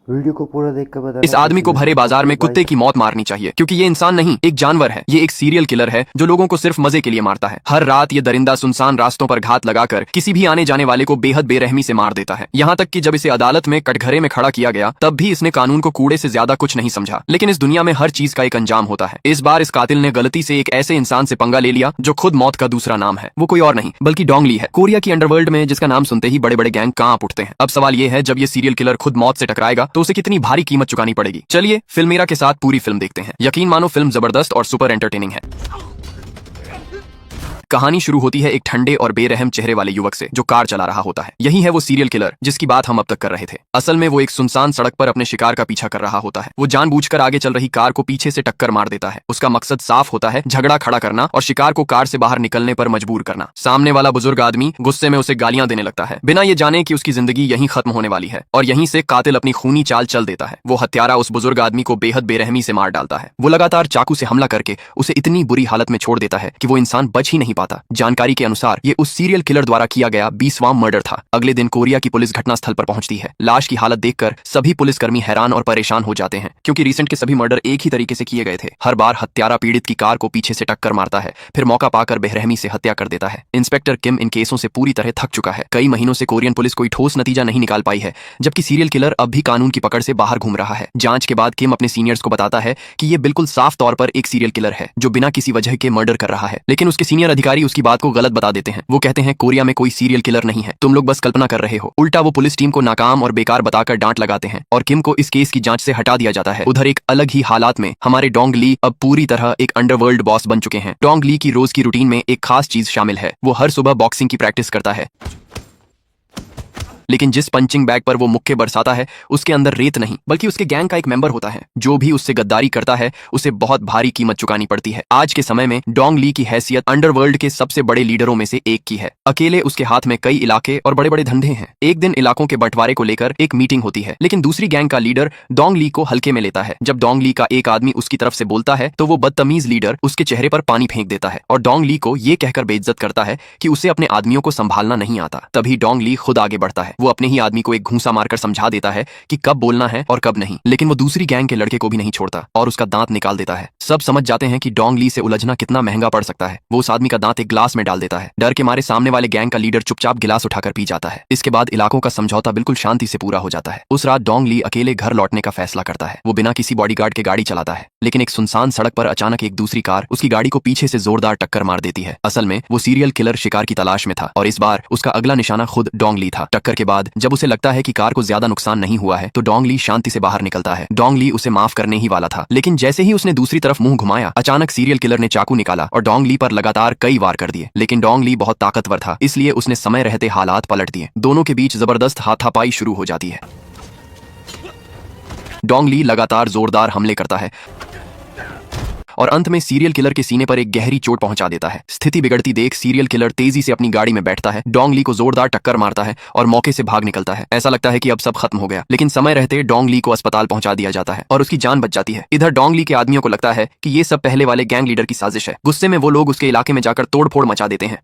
Video को पूरा देख कर बताना। इस आदमी को भरे बाजार में कुत्ते की मौत मारनी चाहिए, क्योंकि ये इंसान नहीं, एक जानवर है। ये एक सीरियल किलर है जो लोगों को सिर्फ मजे के लिए मारता है। हर रात ये दरिंदा सुनसान रास्तों पर घात लगाकर किसी भी आने जाने वाले को बेहद बेरहमी से मार देता है। यहाँ तक कि जब इसे अदालत में कटघरे में खड़ा किया गया तब भी इसने कानून को कूड़े से ज्यादा कुछ नहीं समझा। लेकिन इस दुनिया में हर चीज का एक अंजाम होता है। इस बार इस कातिल ने गलती से एक ऐसे इंसान से पंगा ले लिया जो खुद मौत का दूसरा नाम है। वो कोई और नहीं बल्कि डोंग ली है, कोरिया की अंडरवर्ल्ड में जिसका नाम सुनते ही बड़े बड़े गैंग कांप उठते हैं। अब सवाल ये है, जब ये सीरियल किलर खुद मौत से टकराएगा तो उसे कितनी भारी कीमत चुकानी पड़ेगी। चलिए फिल्मेरा के साथ पूरी फिल्म देखते हैं। यकीन मानो फिल्म जबरदस्त और सुपर एंटरटेनिंग है। कहानी शुरू होती है एक ठंडे और बेरहम चेहरे वाले युवक से जो कार चला रहा होता है। यही है वो सीरियल किलर जिसकी बात हम अब तक कर रहे थे। असल में वो एक सुनसान सड़क पर अपने शिकार का पीछा कर रहा होता है। वो जानबूझकर आगे चल रही कार को पीछे से टक्कर मार देता है। उसका मकसद साफ होता है, झगड़ा खड़ा करना और शिकार को कार से बाहर निकलने पर मजबूर करना। सामने वाला बुजुर्ग आदमी गुस्से में उसे गालियां देने लगता है, बिना ये जाने कि उसकी जिंदगी यहीं खत्म होने वाली है। और यहीं से कातिल अपनी खूनी चाल चल देता है। वो हत्यारा उस बुजुर्ग आदमी को बेहद बेरहमी से मार डालता है। वो लगातार चाकू से हमला करके उसे इतनी बुरी हालत में छोड़ देता है कि वो इंसान बच ही नहीं पाता। जानकारी के अनुसार ये उस सीरियल किलर द्वारा किया गया 20वां मर्डर था। अगले दिन कोरिया की पुलिस घटनास्थल पर पहुंचती है। लाश की हालत देखकर सभी पुलिसकर्मी हैरान और परेशान हो जाते हैं, क्योंकि रिसेंट के सभी मर्डर एक ही तरीके से किए गए थे। हर बार हत्यारा पीड़ित की कार को पीछे से टक्कर मारता है, फिर मौका पाकर बेरहमी से हत्या कर देता है। इंस्पेक्टर किम इन केसों से पूरी तरह थक चुका है। कई महीनों से कोरियन पुलिस कोई ठोस नतीजा नहीं निकाल पाई है, जबकि सीरियल किलर अब भी कानून की पकड़ से बाहर घूम रहा है। जांच के बाद किम अपने सीनियर्स को बताता है कि ये बिल्कुल साफ तौर पर एक सीरियल किलर है जो बिना किसी वजह के मर्डर कर रहा है। लेकिन उसके सीनियर अधिकारी उसकी बात को गलत बता देते हैं। वो कहते हैं कोरिया में कोई सीरियल किलर नहीं है, तुम लोग बस कल्पना कर रहे हो। उल्टा वो पुलिस टीम को नाकाम और बेकार बताकर डांट लगाते हैं और किम को इस केस की जांच से हटा दिया जाता है। उधर एक अलग ही हालात में हमारे डोंग ली अब पूरी तरह एक अंडरवर्ल्ड बॉस बन चुके हैं। डोंग ली की रोज की रूटीन में एक खास चीज शामिल है। वो हर सुबह बॉक्सिंग की प्रैक्टिस करता है, लेकिन जिस पंचिंग बैग पर वो मुक्के बरसाता है उसके अंदर रेत नहीं बल्कि उसके गैंग का एक मेंबर होता है। जो भी उससे गद्दारी करता है उसे बहुत भारी कीमत चुकानी पड़ती है। आज के समय में डोंग ली की हैसियत अंडरवर्ल्ड के सबसे बड़े लीडरों में से एक की है। अकेले उसके हाथ में कई इलाके और बड़े बड़े धंधे हैं। एक दिन इलाकों के बंटवारे को लेकर एक मीटिंग होती है, लेकिन दूसरी गैंग का लीडर डोंग ली को हल्के में लेता है। जब डोंग ली का एक आदमी उसकी तरफ से बोलता है तो वो बदतमीज लीडर उसके चेहरे पर पानी फेंक देता है और डोंग ली को ये कहकर बेइज्जत करता है कि उसे अपने आदमियों को संभालना नहीं आता। तभी डोंग ली खुद आगे बढ़ता है। वो अपने ही आदमी को एक घूंसा मारकर समझा देता है कि कब बोलना है और कब नहीं। लेकिन वो दूसरी गैंग के लड़के को भी नहीं छोड़ता और उसका दांत निकाल देता है। सब समझ जाते हैं कि डोंग ली से उलझना कितना महंगा पड़ सकता है। वो उस आदमी का दांत एक ग्लास में डाल देता है। डर के मारे सामने वाले गैंग का लीडर चुपचाप गिलास उठाकर पी जाता है। इसके बाद इलाकों का समझौता बिल्कुल शांति से पूरा हो जाता है। उस रात डोंग ली अकेले घर लौटने का फैसला करता है। वो बिना किसी बॉडीगार्ड के गाड़ी चलाता है, लेकिन एक सुनसान सड़क पर अचानक एक दूसरी कार उसकी गाड़ी को पीछे से जोरदार टक्कर मार देती है। असल में वो सीरियल किलर शिकार की तलाश में था और इस बार उसका अगला निशाना खुद डोंग ली था। टक्कर के बाद जब उसे लगता है कि कार को ज्यादा नुकसान नहीं हुआ है तो डोंग ली शांति से बाहर निकलता है। डोंग ली उसे माफ करने ही वाला था, लेकिन जैसे ही उसने दूसरी तरफ मुंह घुमाया अचानक सीरियल किलर ने चाकू निकाला और डोंग ली पर लगातार कई वार कर दिए। लेकिन डोंग ली बहुत ताकतवर था, इसलिए उसने समय रहते हालात पलट दिए। दोनों के बीच जबरदस्त हाथापाई शुरू हो जाती है। डोंग ली लगातार जोरदार हमले करता है और अंत में सीरियल किलर के सीने पर एक गहरी चोट पहुंचा देता है। स्थिति बिगड़ती देख सीरियल किलर तेजी से अपनी गाड़ी में बैठता है, डोंग ली को जोरदार टक्कर मारता है और मौके से भाग निकलता है। ऐसा लगता है कि अब सब खत्म हो गया, लेकिन समय रहते डोंग ली को अस्पताल पहुंचा दिया जाता है और उसकी जान बच जाती है। इधर डोंग ली के आदमियों को लगता है कि ये सब पहले वाले गैंग लीडर की साजिश है। गुस्से में वो लोग उसके इलाके में जाकर तोड़फोड़ मचा देते हैं।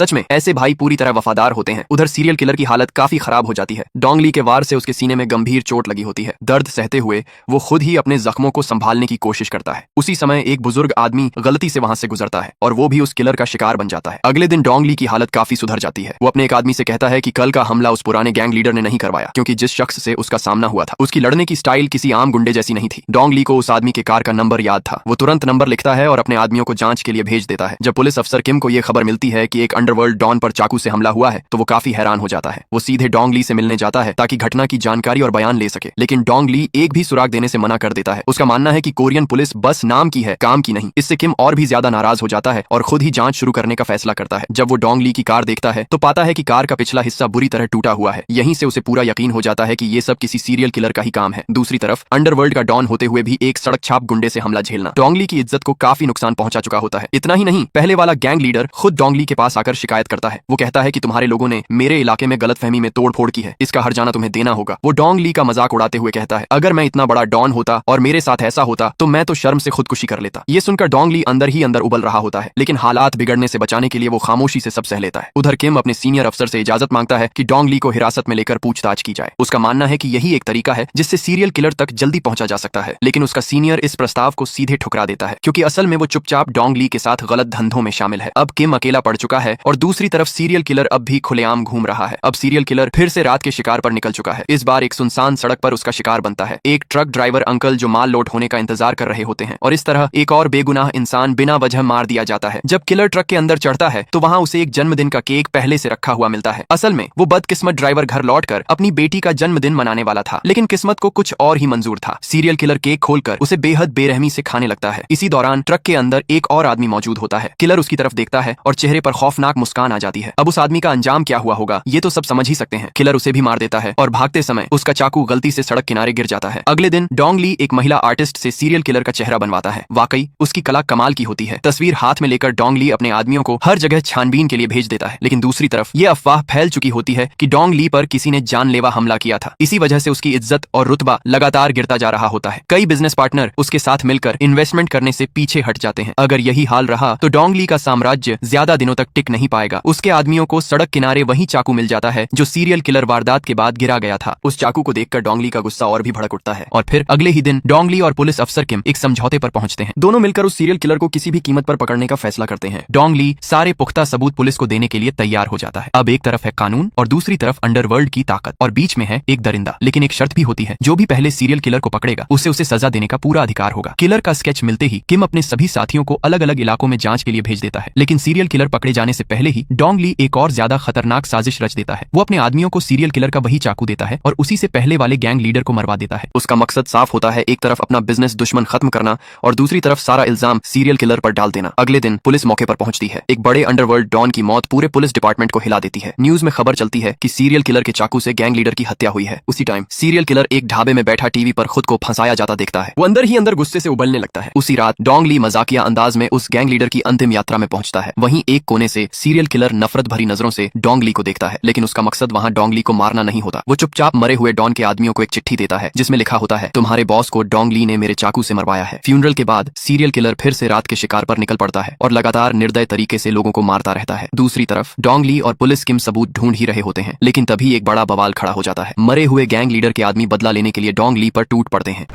सच में ऐसे भाई पूरी तरह वफादार होते हैं। उधर सीरियल किलर की हालत काफी खराब हो जाती है। डोंग ली के वार से उसके सीने में गंभीर चोट लगी होती है। दर्द सहते हुए वो खुद ही अपने जख्मों को संभालने की कोशिश करता है। उसी समय एक बुजुर्ग आदमी गलती से वहां से गुजरता है और वो भी उस किलर का शिकार बन जाता है। अगले दिन डोंग ली की हालत काफी सुधर जाती है। वो अपने एक आदमी से कहता है कि कल का हमला उस पुराने गैंग लीडर ने नहीं करवाया, क्योंकि जिस शख्स से उसका सामना हुआ था उसकी लड़ने की स्टाइल किसी आम गुंडे जैसी नहीं थी। डोंग ली को उस आदमी के कार का नंबर याद था। वो तुरंत नंबर लिखता है और अपने आदमियों को जांच के लिए भेज देता है। जब पुलिस अफसर किम को यह खबर मिलती है कि एक अंडरवर्ल्ड डॉन पर चाकू से हमला हुआ है तो वो काफी हैरान हो जाता है। वो सीधे डोंग ली से मिलने जाता है ताकि घटना की जानकारी और बयान ले सके, लेकिन डोंग ली एक भी सुराग देने से मना कर देता है। उसका मानना है कि कोरियन पुलिस बस नाम की है, काम की नहीं। इससे किम और भी ज्यादा नाराज हो जाता है और खुद ही जांच शुरू करने का फैसला करता है। जब वो डोंग ली की कार देखता है तो पाता है कि कार का पिछला हिस्सा बुरी तरह टूटा हुआ है। यहीं से उसे पूरा यकीन हो जाता है कि ये सब किसी सीरियल किलर का ही काम है। दूसरी तरफ अंडरवर्ल्ड का डॉन होते हुए भी एक सड़क छाप गुंडे से हमला झेलना डोंग ली की इज्जत को काफी नुकसान पहुंचा चुका होता है। इतना ही नहीं, पहले वाला गैंग लीडर खुद डोंग ली के पास आकर शिकायत करता है। वो कहता है कि तुम्हारे लोगों ने मेरे इलाके में गलतफहमी में तोड़फोड़ की है, इसका हर्जाना तुम्हें देना होगा। वो डोंग ली का मजाक उड़ाते हुए कहता है, अगर मैं इतना बड़ा डॉन होता और मेरे साथ ऐसा होता तो मैं तो शर्म से खुदकुशी कर लेता। ये सुनकर डोंग ली अंदर ही अंदर उबल रहा होता है, लेकिन हालात बिगड़ने से बचाने के लिए वो खामोशी से सब सह लेता है। उधर किम अपने सीनियर अफसर से इजाजत मांगता है कि डोंग ली को हिरासत में लेकर पूछताछ की जाए। उसका मानना है कि यही एक तरीका है जिससे सीरियल किलर तक जल्दी पहुंचा जा सकता है, लेकिन उसका सीनियर इस प्रस्ताव को सीधे ठुकरा देता है, क्योंकि असल में वो चुपचाप डोंग ली के साथ गलत धंधों में शामिल है। अब किम अकेला पड़ चुका है और दूसरी तरफ सीरियल किलर अब भी खुलेआम घूम रहा है। अब सीरियल किलर फिर से रात के शिकार पर निकल चुका है। इस बार एक सुनसान सड़क पर उसका शिकार बनता है, एक ट्रक ड्राइवर अंकल जो माल लोड होने का इंतजार कर रहे होते हैं, और इस तरह एक और बेगुनाह इंसान बिना वजह मार दिया जाता है। जब किलर ट्रक के अंदर चढ़ता है तो वहां उसे एक जन्मदिन का केक पहले से रखा हुआ मिलता है। असल में वो बदकिस्मत ड्राइवर घर लौटकर अपनी बेटी का जन्मदिन मनाने वाला था, लेकिन किस्मत को कुछ और ही मंजूर था। सीरियल किलर केक खोलकर उसे बेहद बेरहमी से खाने लगता है। इसी दौरान ट्रक के अंदर एक और आदमी मौजूद होता है। किलर उसकी तरफ देखता है और चेहरे पर खौफनाक मुस्कान आ जाती है। अब उस आदमी का अंजाम क्या हुआ होगा ये तो सब समझ ही सकते हैं। किलर उसे भी मार देता है और भागते समय उसका चाकू गलती से सड़क किनारे गिर जाता है। अगले दिन डोंग ली एक महिला आर्टिस्ट से सीरियल किलर का चेहरा बनवाता है। वाकई उसकी कला कमाल की होती है। तस्वीर हाथ में लेकर डोंग ली अपने आदमियों को हर जगह छानबीन के लिए भेज देता है, लेकिन दूसरी तरफ ये अफवाह फैल चुकी होती है कि डोंग ली पर किसी ने जानलेवा हमला किया था। इसी वजह से उसकी इज्जत और रुतबा लगातार गिरता जा रहा होता है। कई बिजनेस पार्टनर उसके साथ मिलकर इन्वेस्टमेंट करने से पीछे हट जाते हैं। अगर यही हाल रहा तो डोंग ली का साम्राज्य ज्यादा दिनों तक टिक नहीं पाएगा। उसके आदमियों को सड़क किनारे वही चाकू मिल जाता है जो सीरियल किलर वारदात के बाद गिरा गया था। उस चाकू को देखकर डोंग ली का गुस्सा और भी भड़क उठता है और फिर अगले ही दिन डोंग ली और पुलिस अफसर किम एक समझौते पर पहुंचते हैं। दोनों मिलकर उस सीरियल किलर को किसी भी कीमत पर पकड़ने का फैसला करते हैं। डोंग ली सारे पुख्ता सबूत पुलिस को देने के लिए तैयार हो जाता है। अब एक तरफ है कानून और दूसरी तरफ अंडरवर्ल्ड की ताकत, और बीच में है एक दरिंदा। लेकिन एक शर्त भी होती है, जो भी पहले सीरियल किलर को पकड़ेगा उसे सजा देने का पूरा अधिकार होगा। किलर का स्केच मिलते ही किम अपने सभी साथियों को अलग अलग इलाकों में जांच के लिए भेज देता है, लेकिन सीरियल किलर पकड़े जाने से पहले ही डोंग ली एक और ज्यादा खतरनाक साजिश रच देता है। वो अपने आदमियों को सीरियल किलर का वही चाकू देता है और उसी से पहले वाले गैंग लीडर को मरवा देता है। उसका मकसद साफ होता है, एक तरफ अपना बिजनेस दुश्मन खत्म करना और दूसरी तरफ सारा इल्जाम सीरियल किलर पर डाल देना। अगले दिन पुलिस मौके पर पहुंचती है। एक बड़े अंडरवर्ल्ड डॉन की मौत पूरे पुलिस डिपार्टमेंट को हिला देती है। न्यूज में खबर चलती है कि सीरियल किलर के चाकू से गैंग लीडर की हत्या हुई है। उसी टाइम सीरियल किलर एक ढाबे में बैठा टीवी पर खुद को फंसाया जाता देखता है। वो अंदर ही अंदर गुस्से से उबलने लगता है। उसी रात डोंग ली मजाकिया अंदाज में उस गैंग लीडर की अंतिम यात्रा में पहुंचता है। वहीं एक कोने से सीरियल किलर नफरत भरी नजरों से डोंग ली को देखता है, लेकिन उसका मकसद वहां डोंग ली को मारना नहीं होता। वो चुपचाप मरे हुए डॉन के आदमियों को एक चिट्ठी देता है जिसमें लिखा होता है, तुम्हारे बॉस को डोंग ली ने मेरे चाकू से मरवाया है। फ्यूनरल के बाद सीरियल किलर फिर से रात के शिकार पर निकल पड़ता है और लगातार निर्दय तरीके से लोगों को मारता रहता है। दूसरी तरफ डोंग ली और पुलिस किम सबूत ढूंढ ही रहे होते हैं, लेकिन तभी एक बड़ा बवाल खड़ा हो जाता है। मरे हुए गैंग लीडर के आदमी बदला लेने के लिए डोंग ली पर टूट पड़ते हैं।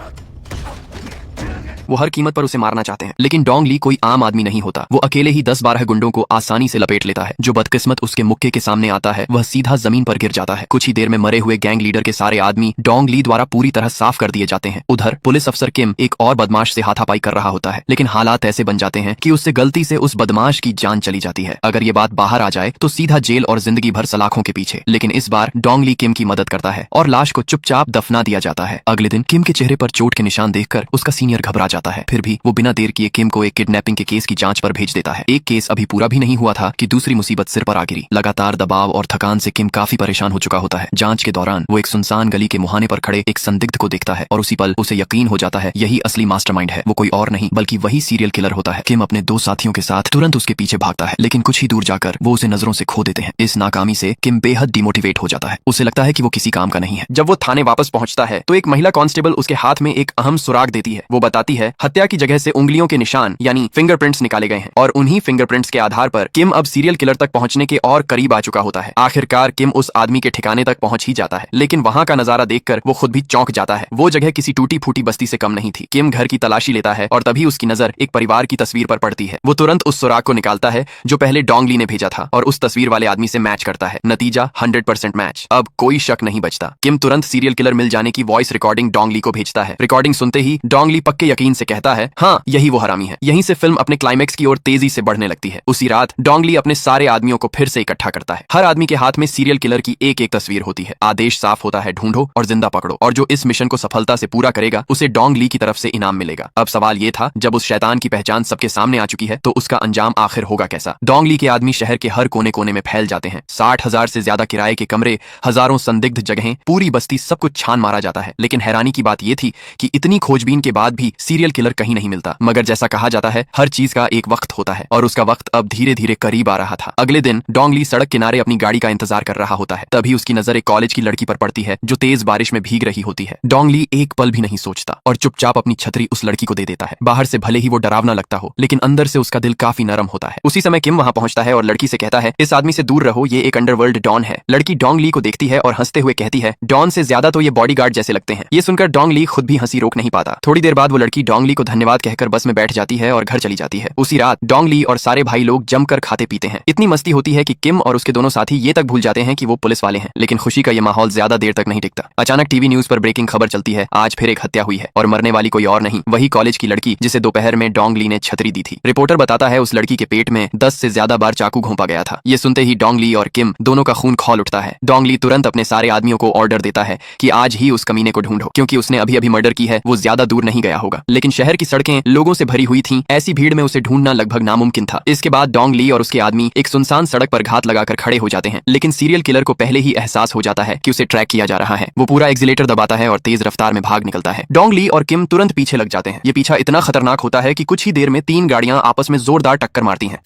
वो हर कीमत पर उसे मारना चाहते हैं, लेकिन डोंग ली कोई आम आदमी नहीं होता। वो अकेले ही 10-12 गुंडों को आसानी से लपेट लेता है। जो बदकिस्मत उसके मुक्के के सामने आता है वह सीधा जमीन पर गिर जाता है। कुछ ही देर में मरे हुए गैंग लीडर के सारे आदमी डोंग ली द्वारा पूरी तरह साफ कर दिए जाते हैं। उधर पुलिस अफसर किम एक और बदमाश से हाथापाई कर रहा होता है, लेकिन हालात ऐसे बन जाते हैं कि उससे गलती से उस बदमाश की जान चली जाती है। अगर ये बात बाहर आ जाए तो सीधा जेल और जिंदगी भर सलाखों के पीछे। लेकिन इस बार डोंग ली किम की मदद करता है और लाश को चुपचाप दफना दिया जाता है। अगले दिन किम के चेहरे पर चोट के निशान देखकर उसका सीनियर घबरा जाता है। फिर भी वो बिना देर किए किम को एक किडनैपिंग के केस की जांच पर भेज देता है। एक केस अभी पूरा भी नहीं हुआ था कि दूसरी मुसीबत सिर पर आ गिरी। लगातार दबाव और थकान से किम काफी परेशान हो चुका होता है। जांच के दौरान वो एक सुनसान गली के मुहाने पर खड़े एक संदिग्ध को देखता है और उसी पल उसे यकीन हो जाता है यही असली मास्टरमाइंड है। वो कोई और नहीं बल्कि वही सीरियल किलर होता है। किम अपने 2 साथियों के साथ तुरंत उसके पीछे भागता है, लेकिन कुछ ही दूर जाकर वो उसे नजरों से खो देते हैं। इस नाकामी से किम बेहद डिमोटिवेट हो जाता है। उसे लगता है कि वो किसी काम का नहीं है। जब वो थाने वापस पहुंचता है तो एक महिला कांस्टेबल उसके हाथ में एक अहम सुराग देती है। वो बताती है हत्या की जगह से उंगलियों के निशान यानी फिंगरप्रिंट्स निकाले गए हैं और उन्हीं फिंगरप्रिंट्स के आधार पर किम अब सीरियल किलर तक पहुंचने के और करीब आ चुका होता है। आखिरकार किम उस आदमी के ठिकाने तक पहुंच ही जाता है, लेकिन वहां का नजारा देखकर वो खुद भी चौंक जाता है। वो जगह किसी टूटी फूटी बस्ती से कम नहीं थी। किम घर की तलाशी लेता है और तभी उसकी नजर एक परिवार की तस्वीर पर पड़ती है। वो तुरंत उस सुराग को निकालता है जो पहले डोंग ली ने भेजा था और उस तस्वीर वाले आदमी से मैच करता है। नतीजा 100% मैच। अब कोई शक नहीं बचता। किम तुरंत सीरियल किलर मिल जाने की वॉइस रिकॉर्डिंग डोंग ली को भेजता है। रिकॉर्डिंग सुनते ही डोंग ली पक्के यकीन से कहता है, हाँ यही वो हरामी है। यहीं से फिल्म अपने क्लाइमेक्स की ओर तेजी से बढ़ने लगती है। उसी रात डोंग ली अपने सारे आदमियों को फिर से इकट्ठा करता है। हर आदमी के हाथ में सीरियल किलर की एक एक तस्वीर होती है। आदेश साफ होता है, ढूंढो और जिंदा पकड़ो, और जो इस मिशन को सफलता से पूरा करेगा उसे डोंग ली की तरफ से इनाम मिलेगा। अब सवाल ये था, जब उस शैतान की पहचान सबके सामने आ चुकी है तो उसका अंजाम आखिर होगा कैसा। डोंग ली के आदमी शहर के हर कोने कोने में फैल जाते हैं। 60,000 से ज्यादा किराए के कमरे, हजारों संदिग्ध जगहें, पूरी बस्ती, सब कुछ छान मारा जाता है। लेकिन हैरानी की बात यह थी कि इतनी खोजबीन के बाद भी सीरियल सीरियल किलर कहीं नहीं मिलता। मगर जैसा कहा जाता है हर चीज का एक वक्त होता है और उसका वक्त अब धीरे धीरे करीब आ रहा था। अगले दिन डोंग ली सड़क किनारे अपनी गाड़ी का इंतजार कर रहा होता है। तभी उसकी नजर एक कॉलेज की लड़की पर पड़ती है जो तेज बारिश में भीग रही होती है। डोंग ली एक पल भी नहीं सोचता और चुपचाप अपनी छतरी उस लड़की को दे देता है। बाहर से भले ही वो डरावना लगता हो लेकिन अंदर से उसका दिल काफी नरम होता है। उसी समय किम वहां पहुंचता है और लड़की से कहता है इस आदमी से दूर रहो, ये एक अंडरवर्ल्ड डॉन है। लड़की डोंग ली को देखती है और हंसते हुए कहती है डॉन से ज्यादा तो ये बॉडीगार्ड जैसे लगते हैं। ये सुनकर डोंग ली खुद भी हंसी रोक नहीं पाता। थोड़ी देर बाद वो लड़की डोंग ली को धन्यवाद कहकर बस में बैठ जाती है और घर चली जाती है। उसी रात डोंग ली और सारे भाई लोग जमकर खाते पीते हैं। इतनी मस्ती होती है कि किम और उसके दोनों साथी ये तक भूल जाते हैं कि वो पुलिस वाले हैं। लेकिन खुशी का ये माहौल ज्यादा देर तक नहीं टिकता। अचानक टीवी न्यूज पर ब्रेकिंग खबर चलती है, आज फिर एक हत्या हुई है और मरने वाली कोई और नहीं, वही कॉलेज की लड़की जिसे दोपहर में डोंग ली ने छतरी दी थी। रिपोर्टर बताता है उस लड़की के पेट में 10 से ज्यादा बार चाकू घोंपा गया था। ये सुनते ही डोंग ली और किम दोनों का खून खौल उठता है। डोंग ली तुरंत अपने सारे आदमियों को ऑर्डर देता है कि आज ही उस कमीने को ढूंढो, क्योंकि उसने अभी अभी मर्डर की है, वो ज्यादा दूर नहीं गया होगा। लेकिन शहर की सड़कें लोगों से भरी हुई थीं, ऐसी भीड़ में उसे ढूंढना लगभग नामुमकिन था। इसके बाद डोंग ली और उसके आदमी एक सुनसान सड़क पर घात लगाकर खड़े हो जाते हैं। लेकिन सीरियल किलर को पहले ही एहसास हो जाता है कि उसे ट्रैक किया जा रहा है। वो पूरा एक्सीलेटर दबाता है और तेज रफ्तार में भाग निकलता है। डोंग ली और किम तुरंत पीछे लग जाते हैं। ये पीछा इतना खतरनाक होता है कि कुछ ही देर में 3 गाड़ियां आपस में जोरदार टक्कर मारती हैं।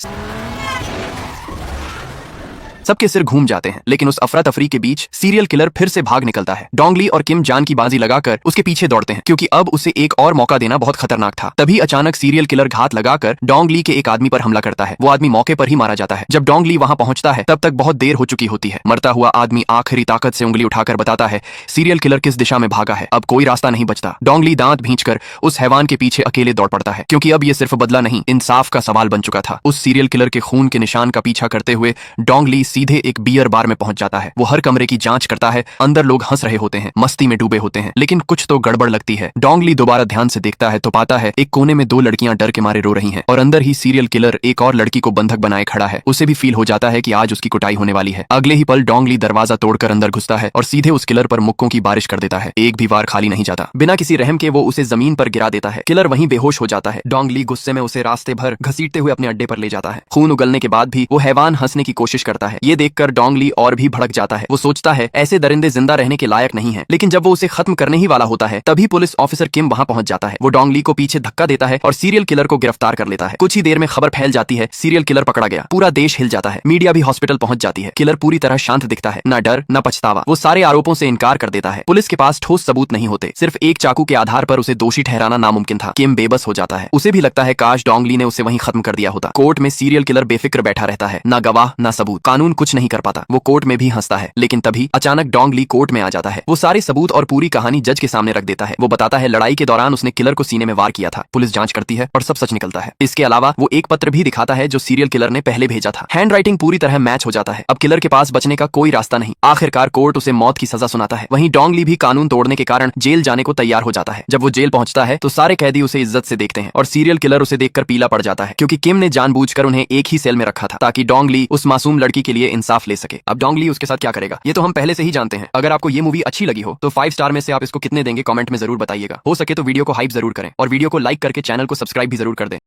सबके सिर घूम जाते हैं। लेकिन उस अफरा तफरी के बीच सीरियल किलर फिर से भाग निकलता है। डोंग ली और किम जान की बाजी लगाकर उसके पीछे दौड़ते हैं, क्योंकि अब उसे एक और मौका देना बहुत खतरनाक था। तभी अचानक सीरियल किलर घात लगाकर डोंग ली के एक आदमी पर हमला करता है। वो आदमी मौके पर ही मारा जाता है। जब डोंग ली वहां पहुंचता है तब तक बहुत देर हो चुकी होती है। मरता हुआ आदमी आखिरी ताकत से उंगली उठाकर बताता है सीरियल किलर किस दिशा में भागा है, अब कोई रास्ता नहीं बचता। डोंग ली दांत भींचकर उस हैवान के पीछे अकेले दौड़ पड़ता है, क्योंकि अब ये सिर्फ बदला नहीं, इंसाफ का सवाल बन चुका था। उस सीरियल किलर के खून के निशान का पीछा करते हुए डोंग ली सीधे एक बियर बार में पहुंच जाता है। वो हर कमरे की जांच करता है। अंदर लोग हंस रहे होते हैं, मस्ती में डूबे होते हैं, लेकिन कुछ तो गड़बड़ लगती है। डोंग ली दोबारा ध्यान से देखता है तो पाता है एक कोने में 2 लड़कियां डर के मारे रो रही हैं और अंदर ही सीरियल किलर एक और लड़की को बंधक बनाए खड़ा है। उसे भी फील हो जाता है कि आज उसकी कुटाई होने वाली है। अगले ही पल डोंग ली दरवाजा तोड़कर अंदर घुसता है और सीधे उस किलर पर मुक्कों की बारिश कर देता है। एक भी वार खाली नहीं जाता। बिना किसी रहम के वो उसे जमीन पर गिरा देता है। किलर वहीं बेहोश हो जाता है। डोंग ली गुस्से में उसे रास्ते भर घसीटते हुए अपने अड्डे पर ले जाता है। खून उगलने के बाद भी वो हैवान हंसने की कोशिश करता है। ये देखकर डोंग ली और भी भड़क जाता है। वो सोचता है ऐसे दरिंदे जिंदा रहने के लायक नहीं है। लेकिन जब वो उसे खत्म करने ही वाला होता है तभी पुलिस ऑफिसर किम वहां पहुंच जाता है। वो डोंग ली को पीछे धक्का देता है और सीरियल किलर को गिरफ्तार कर लेता है। कुछ ही देर में खबर फैल जाती है सीरियल किलर पकड़ा गया। पूरा देश हिल जाता है। मीडिया भी हॉस्पिटल पहुंच जाती है। किलर पूरी तरह शांत दिखता है, न डर न पछतावा। वो सारे आरोपों से इनकार कर देता है। पुलिस के पास ठोस सबूत नहीं होते, सिर्फ एक चाकू के आधार पर उसे दोषी ठहराना नामुमकिन था। किम बेबस हो जाता है। उसे भी लगता है काश डोंग ली ने उसे वहीं खत्म कर दिया होता। कोर्ट में सीरियल किलर बेफिक्र बैठा रहता है, ना गवाह ना सबूत। कानून कुछ नहीं कर पाता। वो कोर्ट में भी हंसता है। लेकिन तभी अचानक डोंग ली कोर्ट में आ जाता है। वो सारे सबूत और पूरी कहानी जज के सामने रख देता है। वो बताता है लड़ाई के दौरान उसने किलर को सीने में वार किया था। पुलिस जांच करती है और सब सच निकलता है। इसके अलावा वो एक पत्र भी दिखाता है जो सीरियल किलर ने पहले भेजा था। हैंड राइटिंग पूरी तरह मैच हो जाता है। अब किलर के पास बचने का कोई रास्ता नहीं। आखिरकार कोर्ट उसे मौत की सजा सुनाता है। वहीं डोंग ली भी कानून तोड़ने के कारण जेल जाने को तैयार हो जाता है। जब वो जेल पहुंचता है तो सारे कैदी उसे इज्जत से देखते हैं और सीरियल किलर उसे देखकर पीला पड़ जाता है, क्योंकि किम ने जानबूझकर उन्हें एक ही सेल में रखा था ताकि डोंग ली उस मासूम लड़की के लिए इंसाफ ले सके। अब डोंग ली उसके साथ क्या करेगा ये तो हम पहले से ही जानते हैं। अगर आपको ये मूवी अच्छी लगी हो तो 5 स्टार में से आप इसको कितने देंगे कमेंट में जरूर बताइएगा। हो सके तो वीडियो को हाइप जरूर करें और वीडियो को लाइक करके चैनल को सब्सक्राइब भी जरूर कर दें।